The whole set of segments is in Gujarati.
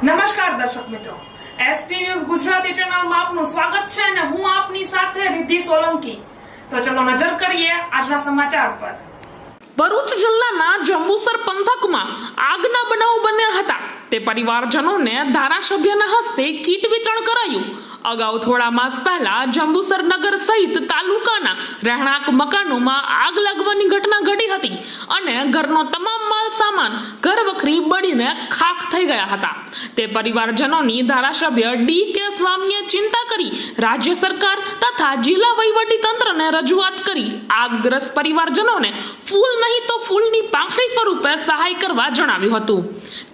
નમસ્કાર દર્શક મિત્રો, એસટી ન્યૂઝ ગુજરાતી ચેનલમાં આપનું સ્વાગત છે અને હું આપની સાથે રિદ્ધિ સોલંકી। તો ચલો નજર કરીએ આજના સમાચાર પર। ભરૂચ જિલ્લાના જંબુસર પંથકમાં આગના બનાવ બન્યા હતા તે પરિવારજનોને ધારાસભ્યના હસ્તે કીટ વિતરણ કરાયું। અગાઉ થોડા માસ પહેલા જંબુસર નગર સહિત તાલુકાના રહેણાંક મકાનોમાં આગ લાગવાની ઘટના ઘટી હતી અને ઘરનો તમામ માલ સામાન ઘર વખરી બળીને ખાખ થઈ ગયા હતા। તે પરિવારજનોની ધારાસભ્ય ડી.કે. સ્વામીએ ચિંતા કરી રાજ્ય સરકાર તથા જિલ્લા વહીવટી તંત્રને રજૂઆત કરી આગગ્રસ્ત પરિવારજનોને ફૂલ નહીં તો ફૂલની પાંખડી સ્વરૂપે સહાય કરવા જણાવ્યું હતું,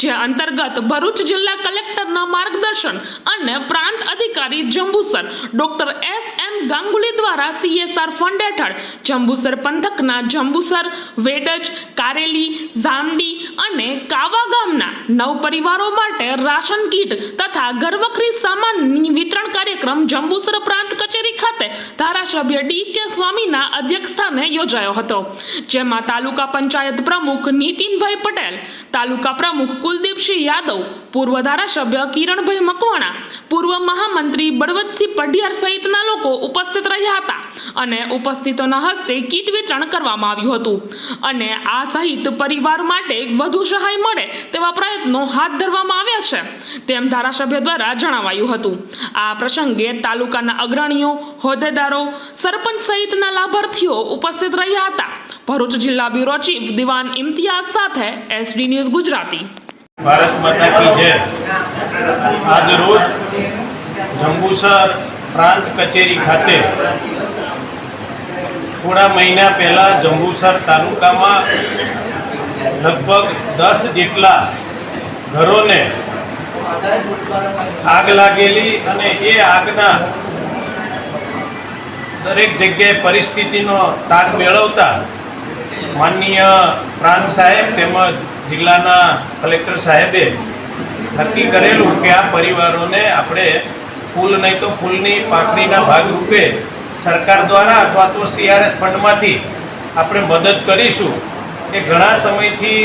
જે અંતર્ગત ભરૂચ જિલ્લા કલેક્ટરના માર્ગદર્શન અને પ્રાંત અધિકારી જંબુસર ડોક્ટર એસ.એમ. ગાંગુલી દ્વારા CSR ફંડ હેઠળ જંબુસર પંથકના જંબુસર, વેડજ, કારેલી, જામડી અને કાવા ગામના 9 પરિવારો માટે રાશન કીટ તથા ઘરવખરી સામાનની વિતરણ કાર્યક્રમ જંબુસર પ્રાંત કચેરી ખાતે ધારાસભ્ય ડી.કે. સ્વામીના અધ્યક્ષસ્થાને યોજાયો હતો, જેમાં તાલુકા પંચાયત પ્રમુખ નીતિનભાઈ પટેલ, તાલુકા પ્રમુખ કુલદીપસિંહ યાદવ, પૂર્વ ધારાસભ્ય કિરણભાઈ મકવાણા, પૂર્વ મહામંત્રી બળવંતસિંહ પઢિયાર સહિતના લોકો ઉપસ્થિત રહ્યા હતા અને ઉપસ્થિતોના હસ્તે કીટ વિતરણ કરવામાં આવ્યું હતું અને આ સહિત પરિવાર માટે વધુ સહાય મળે તેવા પ્રયત્નો હાથ ધરવામાં આવ્યા છે તેમ ધારાસભ્ય દ્વારા જણાવાયું હતું। આ પ્રસંગે તાલુકાના અગ્રણીઓ, હોદ્દેદારો, સરપંચ સહિતના લાભાર્થીઓ ઉપસ્થિત રહ્યા હતા। ભરૂચ જિલ્લા બ્યુરો ચીફ દિવાન ઇમ્તિયાઝ સાથે એસડી ન્યૂઝ ગુજરાતી। ભારત માતા કી જય। આજ રોજ જંબુસર પ્રાંત કચેરી ખાતે થોડા મહિના પહેલા જંબુસર તાલુકામાં લગભગ 10 જેટલા ઘરોને આગ લાગેલી અને એ આગના દરેક જગ્યાએ પરિસ્થિતિનો તાગ મેળવતા માનનીય પ્રાંત સાહેબ તેમજ જિલ્લાના કલેક્ટર સાહેબે નક્કી કરેલું કે આ પરિવારોને આપણે ફૂલ નહીં તો ફૂલની પાંખડીના ભાગરૂપે સરકાર દ્વારા અથવા તો CRS ફંડમાંથી આપણે મદદ કરીશું। એ ઘણા સમયથી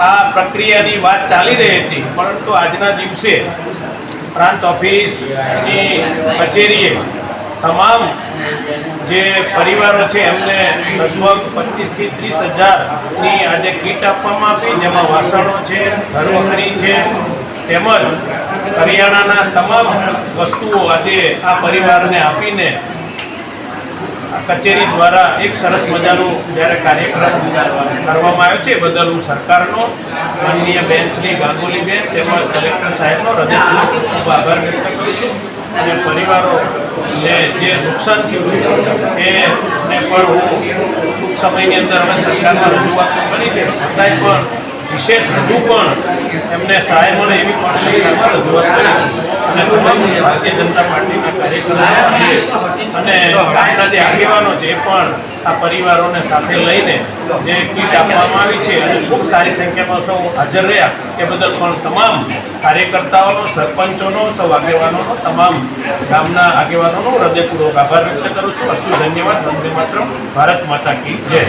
આ પ્રક્રિયાની વાત ચાલી રહી હતી, પરંતુ આજના દિવસે પ્રાંત ઓફિસની કચેરીએ તમામ જે પરિવારો છે એમને લગભગ 25 થી 30 હજારની આજે કીટ આપવામાં આવી, જેમાં વાસણો છે, ઘરવખરી છે તેમજ કરિયાણાના તમામ વસ્તુઓ આજે આ પરિવારને આપીને કચેરી દ્વારા એક સરસ મજાનું જ્યારે કાર્યક્રમ કરવામાં આવ્યો છે, બદલ હું સરકારનો, માનનીય બેન શ્રી ગાંગુલીબેન તેમજ કલેક્ટર સાહેબનો હૃદયપૂર્વક ખૂબ આભાર વ્યક્ત કરું છું અને પરિવારોને જે નુકસાન થયું છે એને પણ હું ટૂંક સમયની અંદર અમે સરકારમાં રજૂઆત કરી છે, છતાંય પણ વિશેષ હજુ પણ એમને સહાય મળે એવી પણ સરકારમાં રજૂઆત કરીશું અને તમામ ભારતીય જનતા પાર્ટીના કાર્યકરો અને ગામના જે આગેવાનો છે એ પણ આ પરિવારોને સાથે લઈને જે કીટ આપવામાં આવી છે અને ખૂબ સારી સંખ્યામાં સૌ હાજર રહ્યા એ બદલ પણ તમામ કાર્યકર્તાઓનો, સરપંચોનો, સૌ આગેવાનોનો, તમામ ગામના આગેવાનોનો હૃદયપૂર્વક આભાર વ્યક્ત કરું છું। અસ્તુ, ધન્યવાદ, વંદે માતરમ, ભારત માતા કી જય।